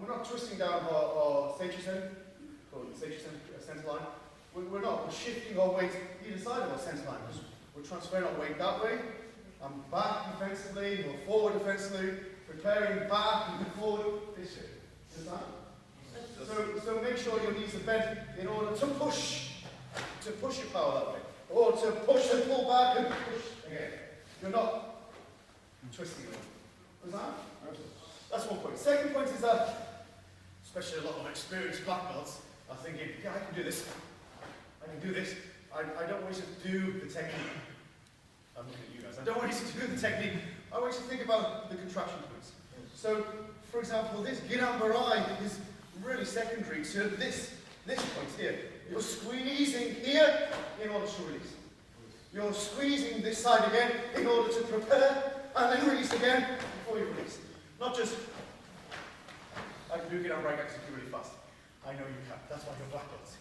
we're not twisting down our seichi center line. We're not. We're shifting our weight either side of our center line. We're transferring our weight that way. I'm back defensively, or forward defensively, preparing back and forward this way. Understand? So make sure your knees are bent in order to push your power that way. Or to push and pull back and push again. You're not twisting it. Understand? That's one point. Second point is that, especially a lot of experienced black belts are thinking, yeah, I can do this. I can do this. I don't want you to do the technique. I'm looking at you guys. I don't want you to do the technique. I want you to think about the contraction points. So, for example, this Giran Barai is really secondary to this point here. You're squeezing here in order to release. You're squeezing this side again in order to prepare, and then release again before you release. Not just, I can do Giran Barai execute really fast. I know you can. That's why you're black belts.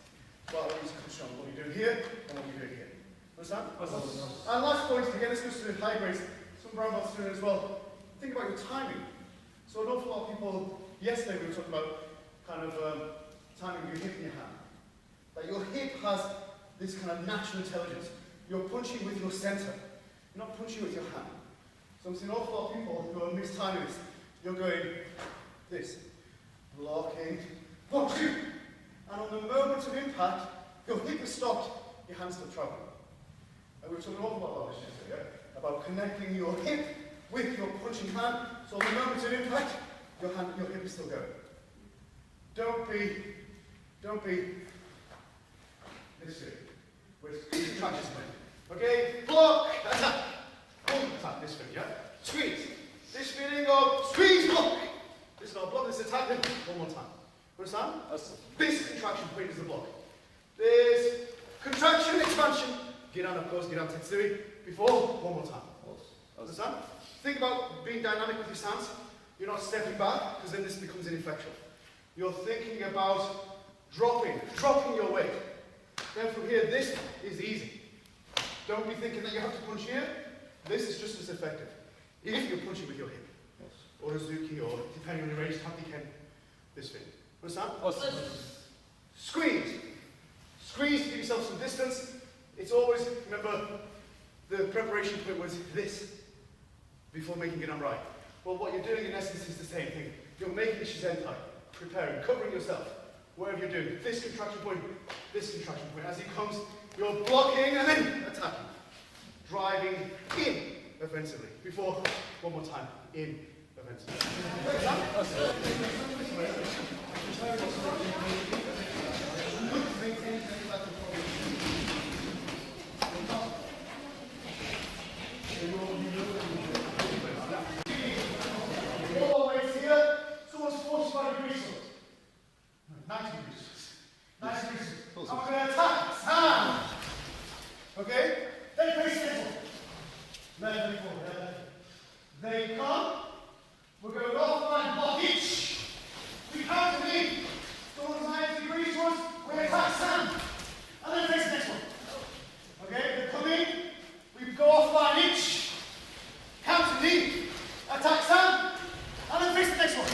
Well, I want you to control what you're doing here and what you're doing here. Understand? And last point, again, this goes to the high grades. Some brown belts do it as well. Think about your timing. So an awful lot of people, yesterday we were talking about kind of timing your hip in your hand. That your hip has this kind of natural intelligence. You're punching with your center. You're not punching with your hand. So I'm seeing an awful lot of people who are mistiming this. You're going this, blocking, punching. And on the moment of impact, your hip is stopped, your hand's still traveling. And we were talking an awful lot about this yesterday, about connecting your hip with your punching hand. So on the moment of impact, your hip is still going. Don't be this way. With contraction. Okay, block, attack. Attack this way, yeah? Squeeze. This feeling of squeeze, block. This is not block, this is attack. One more time. Understand? This contraction point is the block. There's contraction, expansion. Giran, of course, Giran Tetsui. Before, one more time. Understand? Think about being dynamic with your hands. You're not stepping back, because then this becomes ineffectual. You're thinking about dropping your weight. Then from here, this is easy. Don't be thinking that you have to punch here. This is just as effective. If you're punching with your hip. Or Azuki, or depending on your range, Tapiken, this thing. Understand? Squeeze. Squeeze to give yourself some distance. It's always, remember, the preparation point was this, before making it right. Well, what you're doing in essence is the same thing. You're making the Shizentai, preparing, covering yourself, wherever you're doing. This contraction point. As he comes, you're blocking and then attacking. Driving in offensively. Before, one more time, in offensively. All the way here, towards 45 degrees. 90 degrees. 90 degrees. And we're going to attack. Stand. Okay? Then face this one. They come. We're going offline block each. We count to me. Towards 90 degrees towards. We attack Sam. And then face the next one. Okay? They come in. We go offline each. Count to me. Attack Sam. And then face the next one.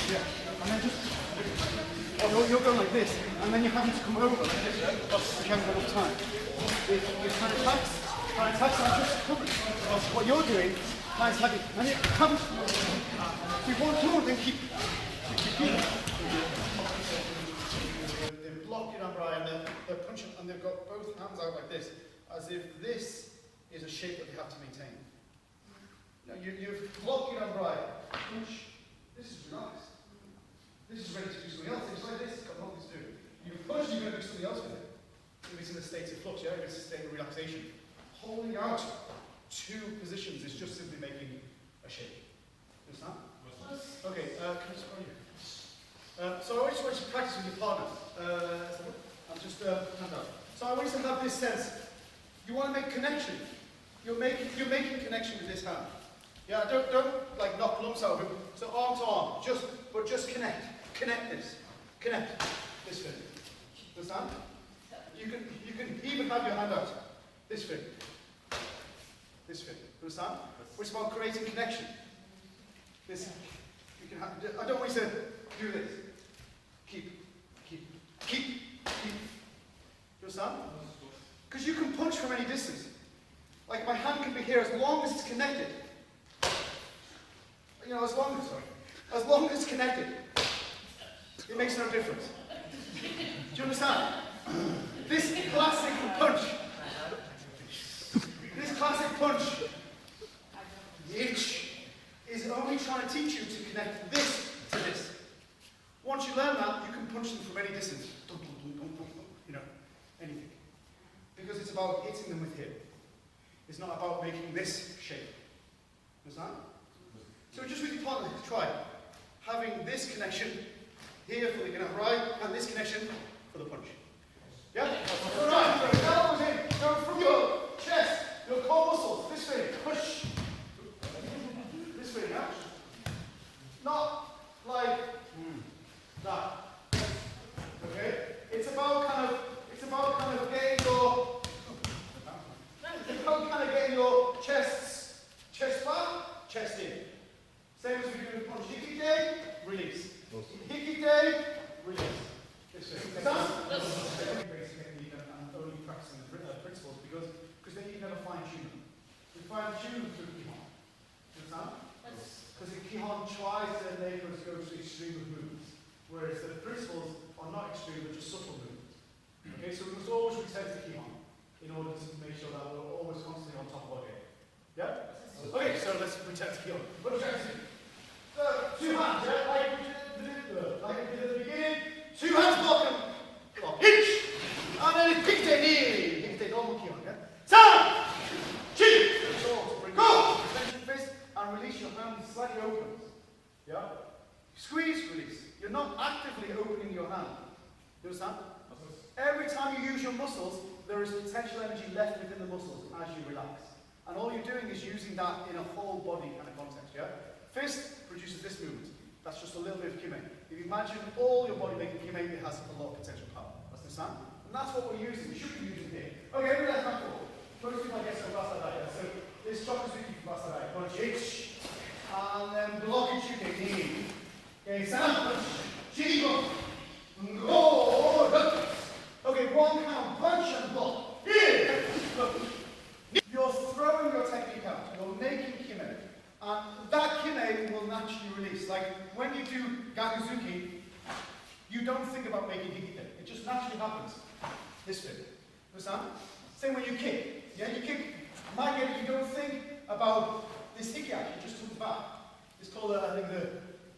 Yeah, and then just, you're going like this, and then you're having to come over like this, because you haven't got enough time. If you try to attacks are just covering. What you're doing, nice heavy, and it comes. If you want to, then keep They're blocking on Brian, they're punching, and they've got both hands out like this, as if this is a shape that they have to maintain. Now you're blocking on Brian. Punch. This is relaxed. This is ready to do something else. It's like this, it's got nothing to do. You push, you're going to do something else with it. If it's in a state of flux, yeah, if it's a state of relaxation. Holding out two positions is just simply making a shape. Understand? Okay, can I just call you? So I just want you to practice with your partner. I'll just hand out. So I want you to have this sense. You want to make connection. You're making connection with this hand. Yeah, don't like knock lumps out of it. So arm to arm, just connect. Connect this. Connect this thing. Understand? You can even have your hand out. This fin. This fin. Understand? It's about creating connection. This. You can have. I don't want you to do this. Keep. You understand? Because you can punch from any distance. Like my hand can be here as long as it's connected. You know, as long as it's connected. It makes no difference. Do you understand? This classic punch. This classic punch. Itch is only trying to teach you to connect this to this. Once you learn that, you can punch them from any distance. You know, anything. Because it's about hitting them with here. It's not about making this shape. Understand? So just with your partner, try having this connection here for the right, and this connection for the punch. Yeah? Alright, so elbows in, go from your chest, your core muscles, this way, push. This way, yeah? Not like that. Okay? It's about kind of getting your chest back, chest in. Same as we do with punch. Hiki day, release. Hiki day, release. This way. Basically, and only practicing the principles because then you can never fine tune them. We fine tune them through kihon. Understand? Because the kihon tries to enable us to go to extreme of movements, whereas the principles are not extreme, but just subtle movements. Okay, so we must always return to kihon in order to make sure that we're always constantly on top of our game. Yeah? Okay, so let's return to kihon. What are we trying to do? So, 2 hands, yeah? Like we did at the beginning. 2 hands block and hitch. And then kikite knee. Kikite normal kihon, yeah? San! Chi! Go! Extension fist and release your hand slightly open. Yeah? Squeeze, release. You're not actively opening your hand. You understand? Every time you use your muscles, there is potential energy left within the muscles as you relax. And all you're doing is using that in a whole body kind of context, yeah? Fist produces this movement. That's just a little bit of kime. If you imagine all your body making kime, it has a lot of potential power. Understand? And that's what we're using. We should be using here. Okay, every left hand forward. First thing I guess so basarai. So this chop is with you basarai. Punch itch. And then block it you knee. Okay, sound punch. Chigo. Go. Okay, 1 count. Punch and block. Here. You're throwing your technique out. You're making kime. And that kime will naturally release. Like when you do gakuzuki, you don't think about making hikite. It just naturally happens. This way. Understand? Same when you kick. Yeah, you kick. Might get it, you don't think about this hiki action, it just comes back. It's called, I think,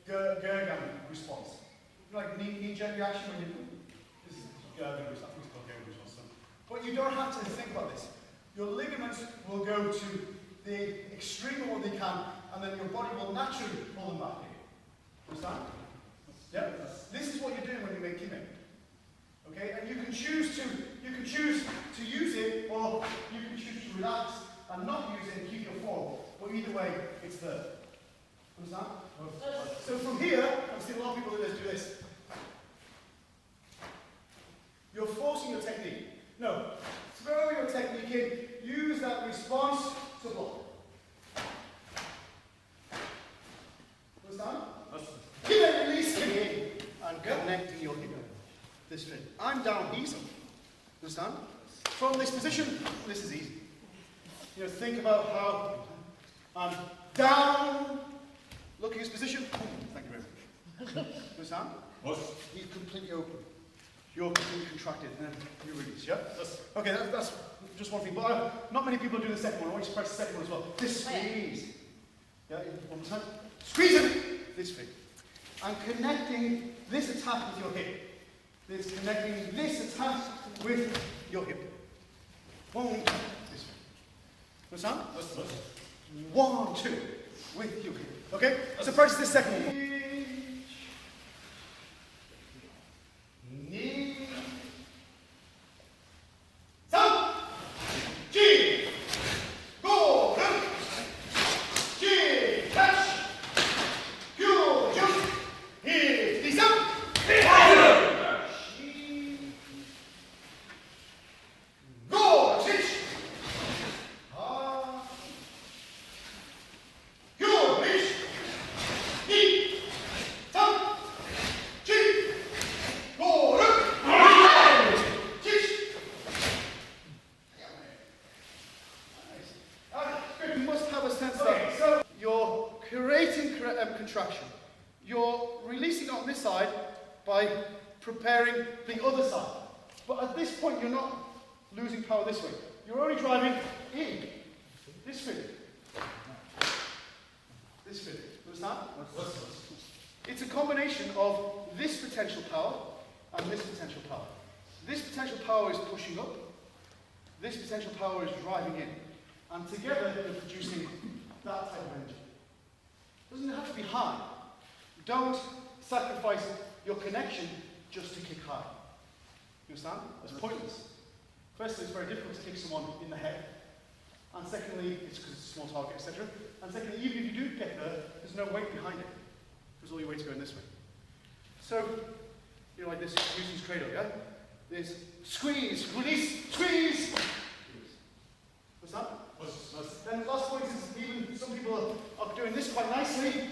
the Gergan response. You know, like knee jerk reaction when you. This is Gergan response. I think it's called Gergan response. But you don't have to think about this. Your ligaments will go to the extreme of what they can, and then your body will naturally pull them back in. Understand? Yeah? This is what you're doing when you make kime. Okay? And you can choose to use it, or you can choose to relax and not use it and keep your form. But either way, it's there. Understand? So from here, I've seen a lot of people do this. You're forcing your technique. No. Throw your technique in. Use that response to block. Understand? Keep it releasing in and connecting your hip. This way. I'm down easy. Understand? From this position, this is easy. You know, think about how I'm down. Look at his position. Thank you very much. Understand? He's completely open. You're completely contracted, and then you release, yeah? Okay, that's just one thing. But not many people do the second one. I want you to practice the second one as well. This squeeze. Yeah, one time. Squeeze it. This thing. And connecting this attack with your hip. This connecting this attack with your hip. One, this way. Understand? 1, 2, with your hip. Okay? So practice this second one. You must have a sense that you're creating contraction. You're releasing it on this side by preparing the other side. But at this point, you're not losing power this way. You're only driving in. This figure. This figure. Understand? It's a combination of this potential power and this potential power. This potential power is pushing up. This potential power is driving in. And together, they're producing that type of energy. It doesn't have to be high. Don't sacrifice your connection just to kick high. You understand? It's pointless. Firstly, it's very difficult to kick someone in the head. And secondly, it's because it's a small target, etc. And secondly, even if you do get there, there's no weight behind it. Because all your weight's going this way. So, you know, like this Newton's cradle, yeah? There's squeeze, release, squeeze! What's that? Then the last point is, even some people are doing this quite nicely.